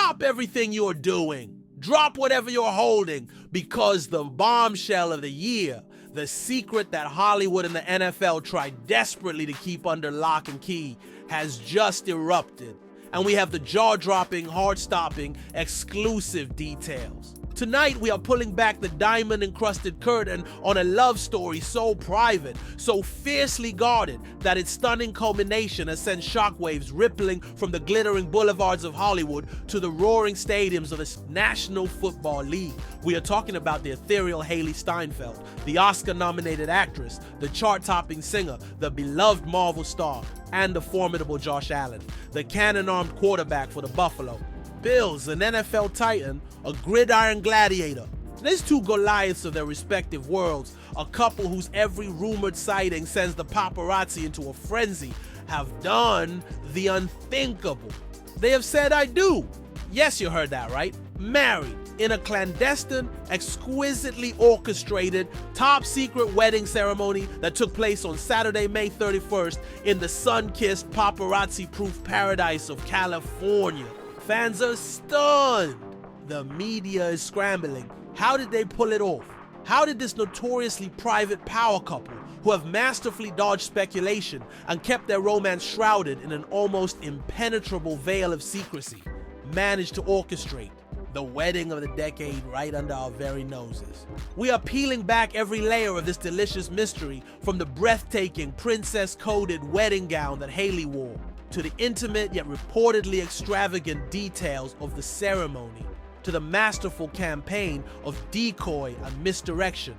Stop everything you're doing. Drop whatever you're holding, because the bombshell of the year, the secret that Hollywood and the NFL tried desperately to keep under lock and key, has just erupted. And we have the jaw-dropping, heart-stopping, exclusive details. Tonight, we are pulling back the diamond-encrusted curtain on a love story so private, so fiercely guarded, that its stunning culmination has sent shockwaves rippling from the glittering boulevards of Hollywood to the roaring stadiums of the National Football League. We are talking about the ethereal Hailee Steinfeld, the Oscar-nominated actress, the chart-topping singer, the beloved Marvel star, and the formidable Josh Allen, the cannon-armed quarterback for the Buffalo Bills, an NFL titan, a gridiron gladiator. These two Goliaths of their respective worlds, a couple whose every rumored sighting sends the paparazzi into a frenzy, have done the unthinkable. They have said I do. Yes, you heard that right. Married in a clandestine, exquisitely orchestrated, top-secret wedding ceremony that took place on Saturday, May 31st in the sun-kissed, paparazzi-proof paradise of California. Fans are stunned. The media is scrambling. How did they pull it off? How did this notoriously private power couple, who have masterfully dodged speculation and kept their romance shrouded in an almost impenetrable veil of secrecy, manage to orchestrate the wedding of the decade right under our very noses? We are peeling back every layer of this delicious mystery, from the breathtaking princess-coded wedding gown that Hailee wore, to the intimate yet reportedly extravagant details of the ceremony, to the masterful campaign of decoy and misdirection.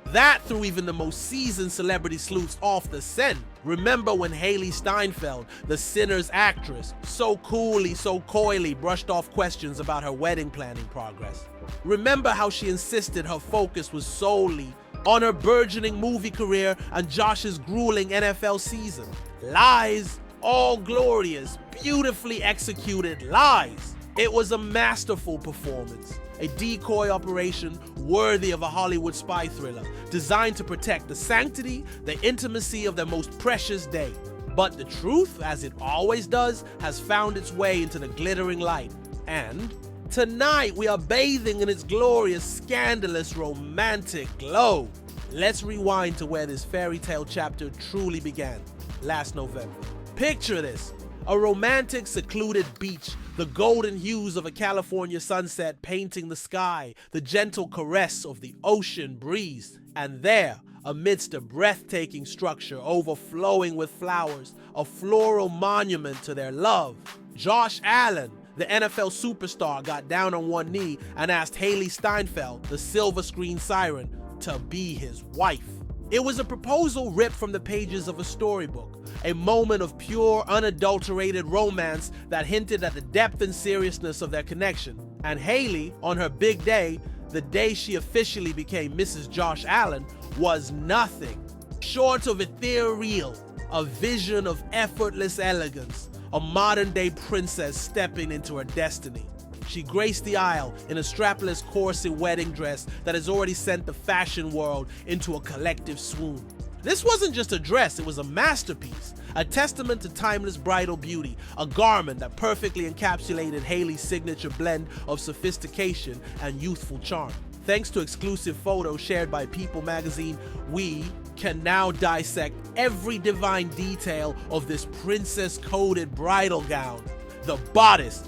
That threw even the most seasoned celebrity sleuths off the scent. Remember when Hailee Steinfeld, the Sinners actress, so coolly, so coyly brushed off questions about her wedding planning progress? Remember how she insisted her focus was solely on her burgeoning movie career and Josh's grueling NFL season? Lies. All glorious, beautifully executed lies. It was a masterful performance, a decoy operation worthy of a Hollywood spy thriller, designed to protect the sanctity, the intimacy of their most precious day. But the truth, as it always does, has found its way into the glittering light. And tonight we are bathing in its glorious, scandalous, romantic glow. Let's rewind to where this fairy tale chapter truly began, last November. Picture this, a romantic, secluded beach, the golden hues of a California sunset painting the sky, the gentle caress of the ocean breeze. And there, amidst a breathtaking structure overflowing with flowers, a floral monument to their love, Josh Allen, the NFL superstar, got down on one knee and asked Hailee Steinfeld, the silver screen siren, to be his wife. It was a proposal ripped from the pages of a storybook, a moment of pure, unadulterated romance that hinted at the depth and seriousness of their connection. And Hailee, on her big day, the day she officially became Mrs. Josh Allen, was nothing short of ethereal, a vision of effortless elegance, a modern-day princess stepping into her destiny. She graced the aisle in a strapless corset wedding dress that has already sent the fashion world into a collective swoon. This wasn't just a dress, it was a masterpiece, a testament to timeless bridal beauty, a garment that perfectly encapsulated Hailee's signature blend of sophistication and youthful charm. Thanks to exclusive photos shared by People magazine, we can now dissect every divine detail of this princess-coded bridal gown. The bodice,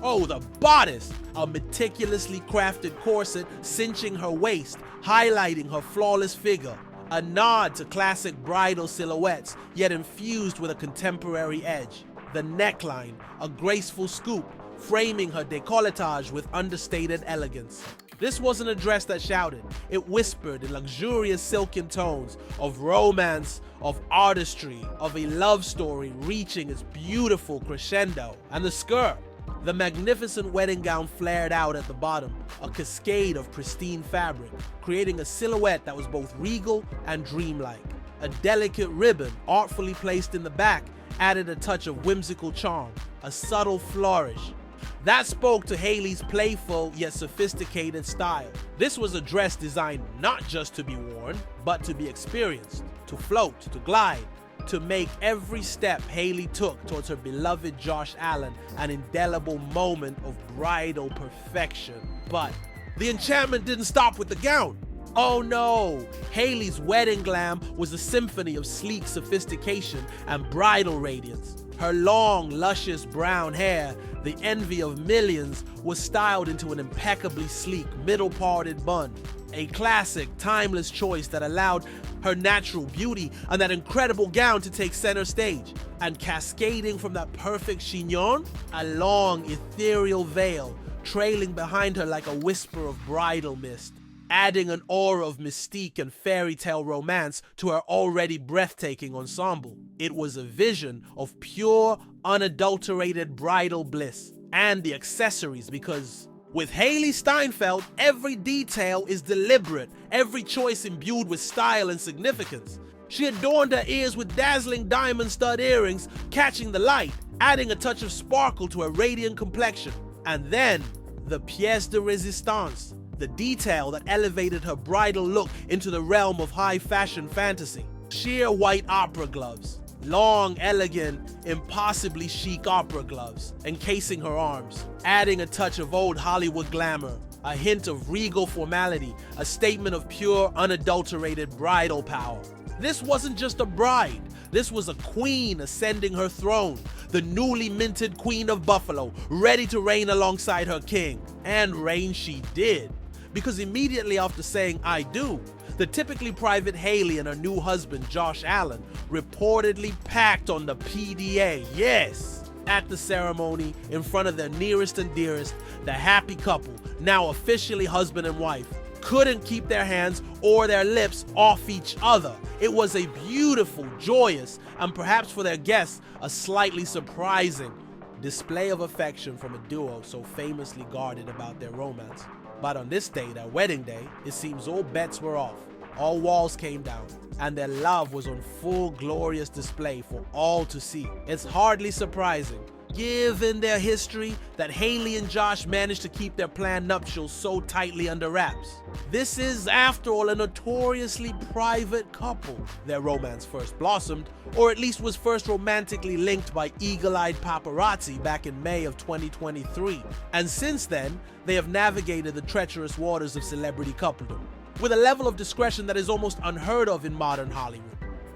a meticulously crafted corset cinching her waist, highlighting her flawless figure. A nod to classic bridal silhouettes, yet infused with a contemporary edge. The neckline, a graceful scoop, framing her décolletage with understated elegance. This wasn't a dress that shouted, it whispered in luxurious silken tones of romance, of artistry, of a love story reaching its beautiful crescendo. And the skirt, the magnificent wedding gown flared out at the bottom, a cascade of pristine fabric, creating a silhouette that was both regal and dreamlike. A delicate ribbon, artfully placed in the back, added a touch of whimsical charm, a subtle flourish. That spoke to Hailee's playful yet sophisticated style. This was a dress designed not just to be worn, but to be experienced, to float, to glide, to make every step Hailee took towards her beloved Josh Allen an indelible moment of bridal perfection. But the enchantment didn't stop with the gown. Oh no! Hailee's wedding glam was a symphony of sleek sophistication and bridal radiance. Her long, luscious brown hair, the envy of millions, was styled into an impeccably sleek, middle-parted bun. A classic, timeless choice that allowed her natural beauty and that incredible gown to take center stage. And cascading from that perfect chignon, a long, ethereal veil trailing behind her like a whisper of bridal mist, adding an aura of mystique and fairy tale romance to her already breathtaking ensemble. It was a vision of pure, unadulterated bridal bliss. And the accessories, because with Hailee Steinfeld, every detail is deliberate, every choice imbued with style and significance. She adorned her ears with dazzling diamond stud earrings, catching the light, adding a touch of sparkle to her radiant complexion. And then, the pièce de résistance, the detail that elevated her bridal look into the realm of high fashion fantasy. Sheer white opera gloves, long, elegant, impossibly chic opera gloves encasing her arms, adding a touch of old Hollywood glamour, a hint of regal formality, a statement of pure, unadulterated bridal power. This wasn't just a bride, this was a queen ascending her throne, the newly minted Queen of Buffalo, ready to reign alongside her king. And reign she did. Because immediately after saying "I do," the typically private Hailee and her new husband Josh Allen reportedly packed on the PDA, yes! At the ceremony, in front of their nearest and dearest, the happy couple, now officially husband and wife, couldn't keep their hands or their lips off each other. It was a beautiful, joyous, and perhaps for their guests, a slightly surprising display of affection from a duo so famously guarded about their romance. But on this day, their wedding day, it seems all bets were off. All walls came down, and their love was on full glorious display for all to see. It's hardly surprising, given their history, that Hailee and Josh managed to keep their planned nuptials so tightly under wraps. This is, after all, a notoriously private couple. Their romance first blossomed, or at least was first romantically linked by eagle-eyed paparazzi back in May of 2023. And since then, they have navigated the treacherous waters of celebrity coupledom with a level of discretion that is almost unheard of in modern Hollywood.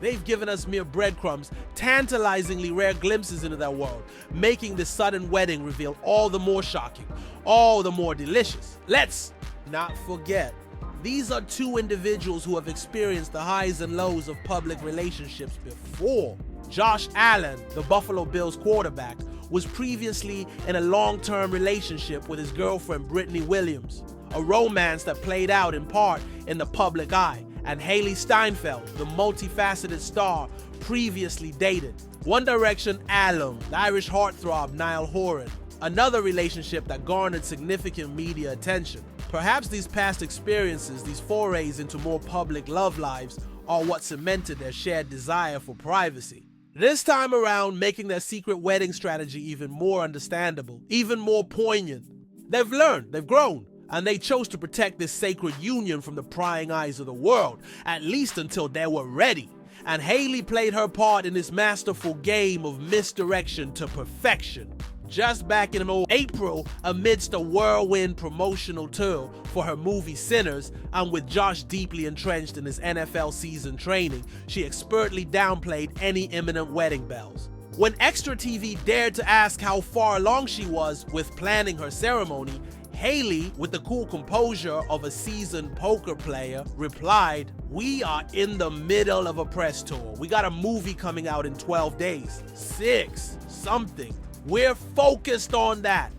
They've given us mere breadcrumbs, tantalizingly rare glimpses into their world, making this sudden wedding reveal all the more shocking, all the more delicious. Let's not forget, these are two individuals who have experienced the highs and lows of public relationships before. Josh Allen, the Buffalo Bills quarterback, was previously in a long-term relationship with his girlfriend Brittany Williams, a romance that played out in part in the public eye. And Hailee Steinfeld, the multifaceted star, previously dated One Direction alum, the Irish heartthrob Niall Horan, another relationship that garnered significant media attention. Perhaps these past experiences, these forays into more public love lives, are what cemented their shared desire for privacy. This time around, making their secret wedding strategy even more understandable, even more poignant. They've learned, they've grown, and they chose to protect this sacred union from the prying eyes of the world, at least until they were ready. And Hailee played her part in this masterful game of misdirection to perfection. Just back in April, amidst a whirlwind promotional tour for her movie Sinners, and with Josh deeply entrenched in his NFL season training, she expertly downplayed any imminent wedding bells. When Extra TV dared to ask how far along she was with planning her ceremony, Hailee, with the cool composure of a seasoned poker player, replied, "We are in the middle of a press tour. We got a movie coming out in 12 days. 6 something. We're focused on that.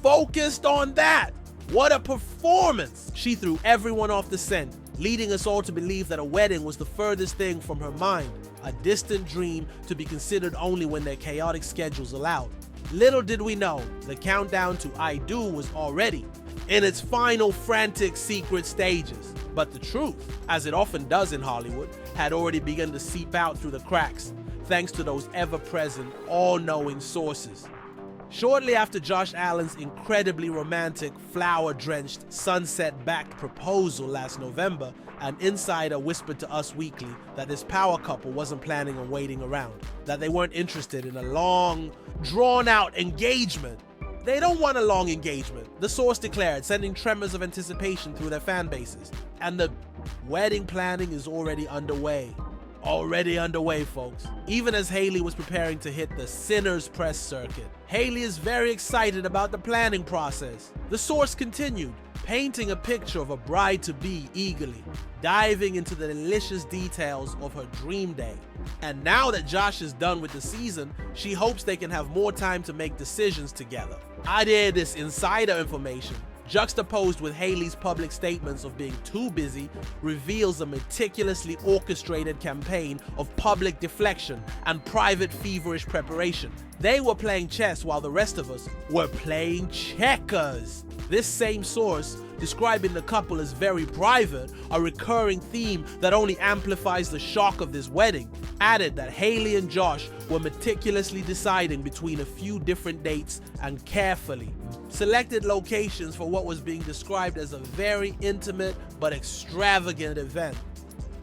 Focused on that." What a performance! She threw everyone off the scent, leading us all to believe that a wedding was the furthest thing from her mind, a distant dream to be considered only when their chaotic schedules allowed. Little did we know, the countdown to "I Do" was already in its final frantic secret stages. But the truth, as it often does in Hollywood, had already begun to seep out through the cracks, thanks to those ever-present, all-knowing sources. Shortly after Josh Allen's incredibly romantic, flower-drenched, sunset-backed proposal last November, an insider whispered to Us Weekly that this power couple wasn't planning on waiting around, that they weren't interested in a long, drawn-out engagement. They don't want a long engagement, the source declared, sending tremors of anticipation through their fan bases. And the wedding planning is already underway. Already underway, folks. Even as Hailee was preparing to hit the Sinners press circuit, Hailee is very excited about the planning process. The source continued, painting a picture of a bride-to-be eagerly, diving into the delicious details of her dream day. And now that Josh is done with the season, she hopes they can have more time to make decisions together. I dare this insider information, juxtaposed with Hailee's public statements of being too busy, reveals a meticulously orchestrated campaign of public deflection and private feverish preparation. They were playing chess while the rest of us were playing checkers. This same source, describing the couple as very private, a recurring theme that only amplifies the shock of this wedding, added that Hailee and Josh were meticulously deciding between a few different dates and carefully selected locations for what was being described as a very intimate but extravagant event.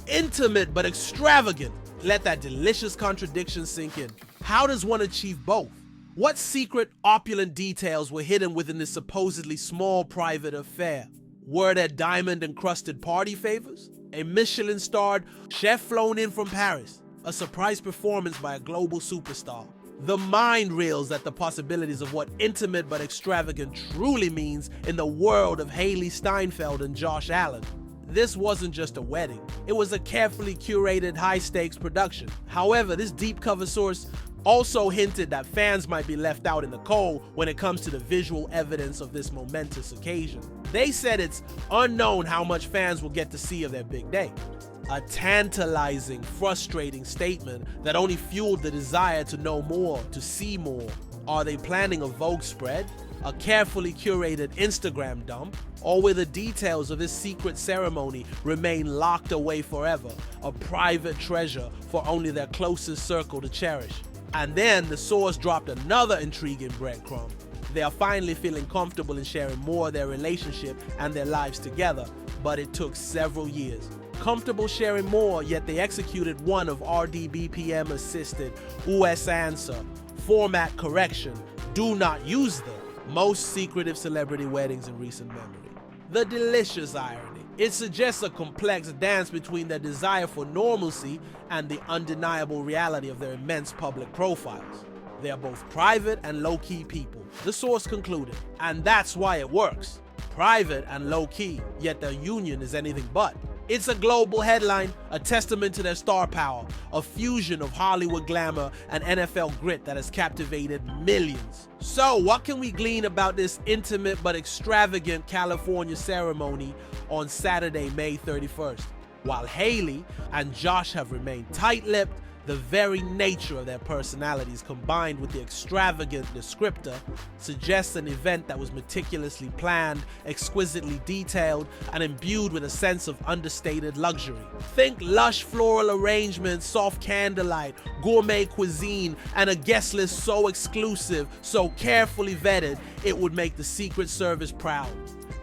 Intimate but extravagant. Let that delicious contradiction sink in. How does one achieve both? What secret, opulent details were hidden within this supposedly small private affair? Were there diamond-encrusted party favors? A Michelin-starred chef flown in from Paris? A surprise performance by a global superstar? The mind reels at the possibilities of what intimate but extravagant truly means in the world of Hailee Steinfeld and Josh Allen. This wasn't just a wedding. It was a carefully curated, high-stakes production. However, this deep cover source also hinted that fans might be left out in the cold when it comes to the visual evidence of this momentous occasion. They said it's unknown how much fans will get to see of their big day. A tantalizing, frustrating statement that only fueled the desire to know more, to see more. Are they planning a Vogue spread? A carefully curated Instagram dump? Or will the details of this secret ceremony remain locked away forever, a private treasure for only their closest circle to cherish? And then the source dropped another intriguing breadcrumb. They are finally feeling comfortable in sharing more of their relationship and their lives together, but it took several years. Comfortable sharing more, yet they executed one of RDBPM assisted US answer, format correction, do not use the most secretive celebrity weddings in recent memory. The delicious irony. It suggests a complex dance between their desire for normalcy and the undeniable reality of their immense public profiles. They are both private and low-key people, the source concluded, and that's why it works. Private and low-key, yet their union is anything but. It's a global headline, a testament to their star power, a fusion of Hollywood glamour and NFL grit that has captivated millions. So, what can we glean about this intimate but extravagant California ceremony on Saturday, May 31st? While Hailee and Josh have remained tight-lipped, the very nature of their personalities combined with the extravagant descriptor suggests an event that was meticulously planned, exquisitely detailed, and imbued with a sense of understated luxury. Think lush floral arrangements, soft candlelight, gourmet cuisine, and a guest list so exclusive, so carefully vetted, it would make the Secret Service proud.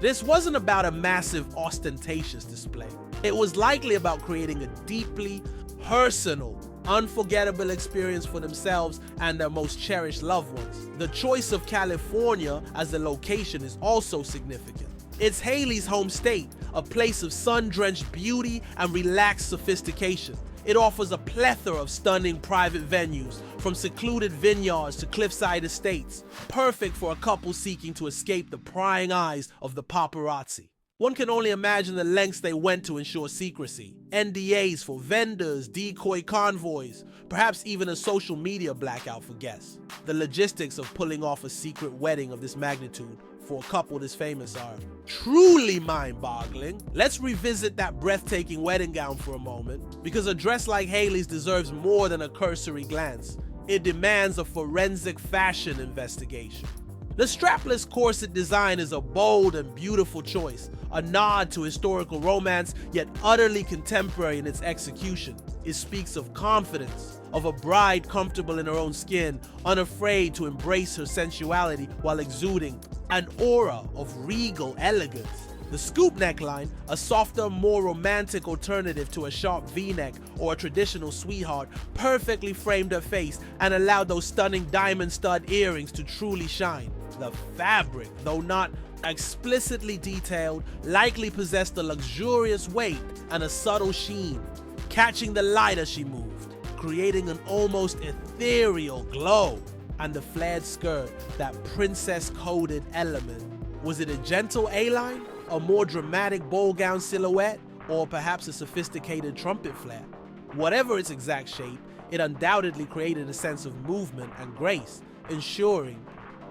This wasn't about a massive, ostentatious display. It was likely about creating a deeply personal, unforgettable experience for themselves and their most cherished loved ones. The choice of California as the location is also significant. It's Hailee's home state, a place of sun-drenched beauty and relaxed sophistication. It offers a plethora of stunning private venues, from secluded vineyards to cliffside estates, perfect for a couple seeking to escape the prying eyes of the paparazzi. One can only imagine the lengths they went to ensure secrecy. NDAs for vendors, decoy convoys, perhaps even a social media blackout for guests. The logistics of pulling off a secret wedding of this magnitude for a couple this famous are truly mind-boggling. Let's revisit that breathtaking wedding gown for a moment, because a dress like Hailee's deserves more than a cursory glance. It demands a forensic fashion investigation. The strapless corset design is a bold and beautiful choice, a nod to historical romance, yet utterly contemporary in its execution. It speaks of confidence, of a bride comfortable in her own skin, unafraid to embrace her sensuality while exuding an aura of regal elegance. The scoop neckline, a softer, more romantic alternative to a sharp V-neck or a traditional sweetheart, perfectly framed her face and allowed those stunning diamond stud earrings to truly shine. The fabric, though not explicitly detailed, likely possessed a luxurious weight and a subtle sheen, catching the light as she moved, creating an almost ethereal glow. And the flared skirt, that princess-coded element. Was it a gentle A-line, a more dramatic ball gown silhouette, or perhaps a sophisticated trumpet flare? Whatever its exact shape, it undoubtedly created a sense of movement and grace, ensuring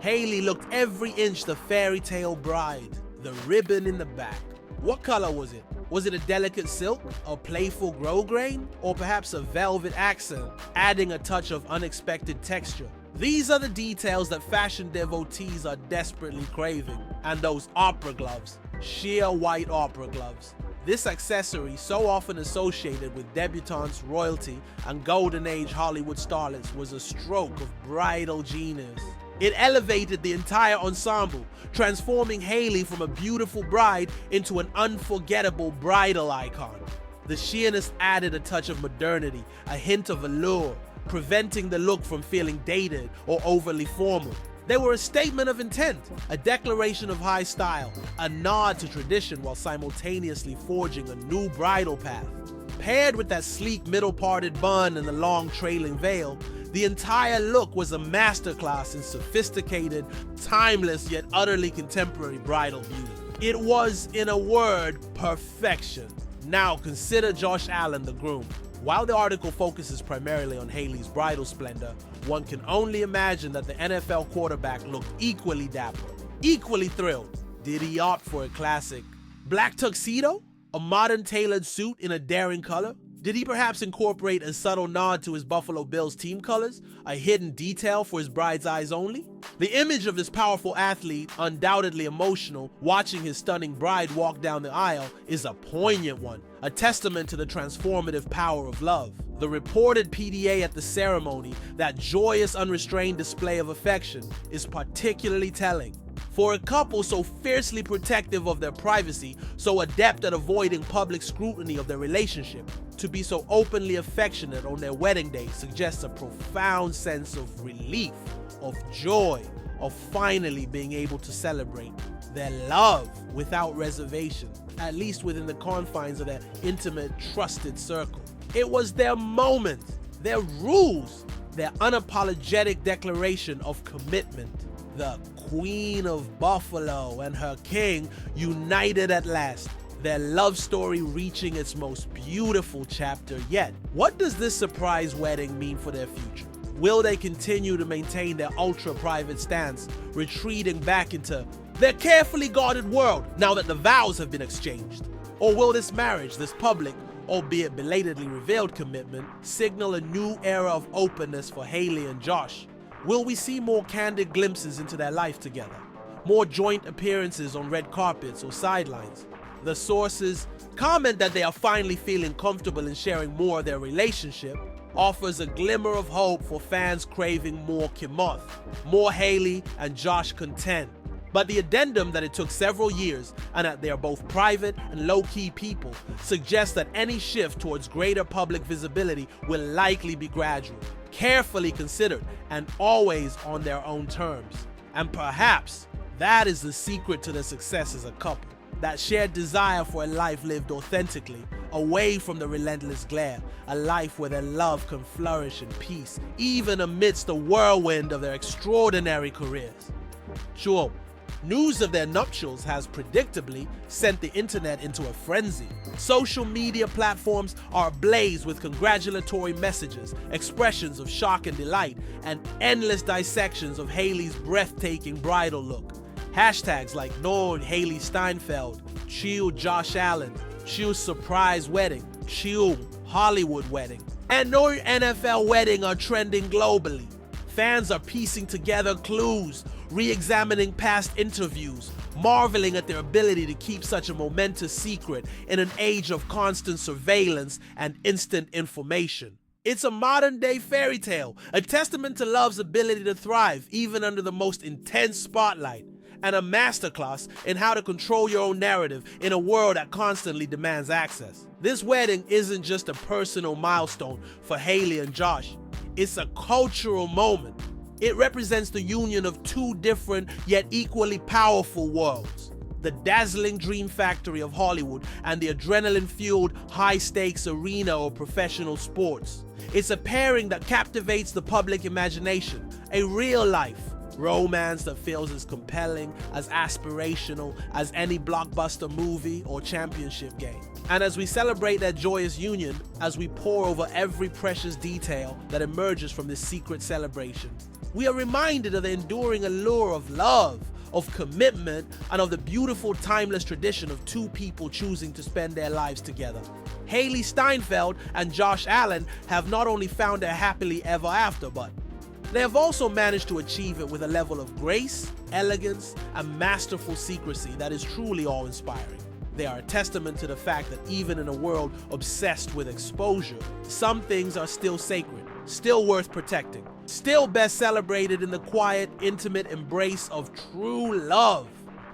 Hailee looked every inch the fairy tale bride, the ribbon in the back. What color was it? Was it a delicate silk, a playful grosgrain, or perhaps a velvet accent, adding a touch of unexpected texture? These are the details that fashion devotees are desperately craving. And those opera gloves, sheer white opera gloves. This accessory, so often associated with debutantes, royalty, and golden age Hollywood starlets, was a stroke of bridal genius. It elevated the entire ensemble, transforming Hailee from a beautiful bride into an unforgettable bridal icon. The sheerness added a touch of modernity, a hint of allure, preventing the look from feeling dated or overly formal. They were a statement of intent, a declaration of high style, a nod to tradition while simultaneously forging a new bridal path. Paired with that sleek middle-parted bun and the long trailing veil, the entire look was a masterclass in sophisticated, timeless yet utterly contemporary bridal beauty. It was, in a word, perfection. Now consider Josh Allen, the groom. While the article focuses primarily on Hailee's bridal splendor, one can only imagine that the NFL quarterback looked equally dapper, equally thrilled. Did he opt for a classic black tuxedo? A modern tailored suit in a daring color? Did he perhaps incorporate a subtle nod to his Buffalo Bills team colors, a hidden detail for his bride's eyes only? The image of this powerful athlete, undoubtedly emotional, watching his stunning bride walk down the aisle is a poignant one, a testament to the transformative power of love. The reported PDA at the ceremony, that joyous, unrestrained display of affection, is particularly telling. For a couple so fiercely protective of their privacy, so adept at avoiding public scrutiny of their relationship, to be so openly affectionate on their wedding day suggests a profound sense of relief, of joy, of finally being able to celebrate their love without reservation, at least within the confines of their intimate, trusted circle. It was their moment, their rules, their unapologetic declaration of commitment. The Queen of Buffalo and her king united at last, their love story reaching its most beautiful chapter yet. What does this surprise wedding mean for their future? Will they continue to maintain their ultra-private stance, retreating back into their carefully guarded world now that the vows have been exchanged? Or will this marriage, this public, albeit belatedly revealed commitment, signal a new era of openness for Hailee and Josh? Will we see more candid glimpses into their life together? More joint appearances on red carpets or sidelines? The sources comment that they are finally feeling comfortable in sharing more of their relationship, offers a glimmer of hope for fans craving more Kimoth, more Hailee and Josh content. But the addendum that it took several years and that they are both private and low-key people suggests that any shift towards greater public visibility will likely be gradual, carefully considered, and always on their own terms. And perhaps that is the secret to their success as a couple. That shared desire for a life lived authentically, away from the relentless glare, a life where their love can flourish in peace, even amidst the whirlwind of their extraordinary careers. Sure, news of their nuptials has predictably sent the internet into a frenzy. Social media platforms are ablaze with congratulatory messages, expressions of shock and delight, and endless dissections of Hailee's breathtaking bridal look. Hashtags like no Hailee Steinfeld, chill Josh Allen, chill surprise wedding, chill Hollywood wedding, and no NFL wedding are trending globally. Fans are piecing together clues, re-examining past interviews, marveling at their ability to keep such a momentous secret in an age of constant surveillance and instant information. It's a modern-day fairy tale, a testament to love's ability to thrive even under the most intense spotlight, and a masterclass in how to control your own narrative in a world that constantly demands access. This wedding isn't just a personal milestone for Hailee and Josh, it's a cultural moment. It represents the union of two different yet equally powerful worlds. The dazzling dream factory of Hollywood and the adrenaline-fueled high-stakes arena of professional sports. It's a pairing that captivates the public imagination, a real-life romance that feels as compelling, as aspirational as any blockbuster movie or championship game. And as we celebrate their joyous union, as we pore over every precious detail that emerges from this secret celebration, we are reminded of the enduring allure of love, of commitment, and of the beautiful timeless tradition of two people choosing to spend their lives together. Hailee Steinfeld and Josh Allen have not only found their happily ever after, but they have also managed to achieve it with a level of grace, elegance, and masterful secrecy that is truly awe-inspiring. They are a testament to the fact that even in a world obsessed with exposure, some things are still sacred, still worth protecting, still best celebrated in the quiet, intimate embrace of true love.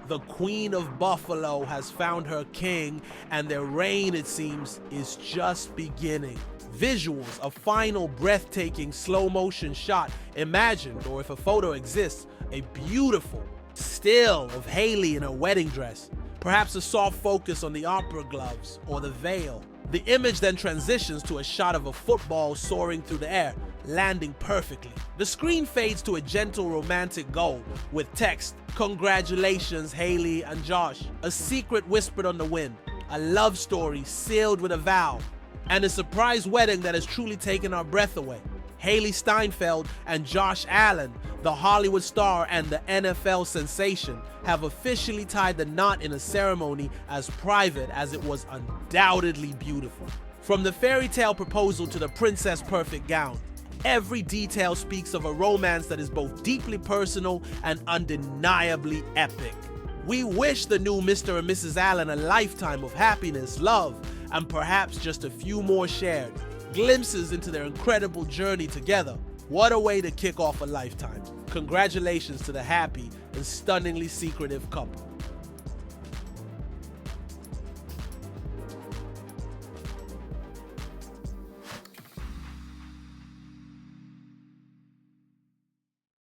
The Queen of Buffalo has found her king, and their reign, it seems, is just beginning. Visuals, a final breathtaking slow motion shot imagined, or if a photo exists, a beautiful still of Hailee in her wedding dress, perhaps a soft focus on the opera gloves or the veil. The image then transitions to a shot of a football soaring through the air, landing perfectly. The screen fades to a gentle romantic goal with text, "Congratulations, Hailee and Josh," a secret whispered on the wind, a love story sealed with a vow, and a surprise wedding that has truly taken our breath away. Hailee Steinfeld and Josh Allen, the Hollywood star and the NFL sensation, have officially tied the knot in a ceremony as private as it was undoubtedly beautiful. From the fairy tale proposal to the princess perfect gown, every detail speaks of a romance that is both deeply personal and undeniably epic. We wish the new Mr. and Mrs. Allen a lifetime of happiness, love, and perhaps just a few more shared glimpses into their incredible journey together. What a way to kick off a lifetime. Congratulations to the happy and stunningly secretive couple.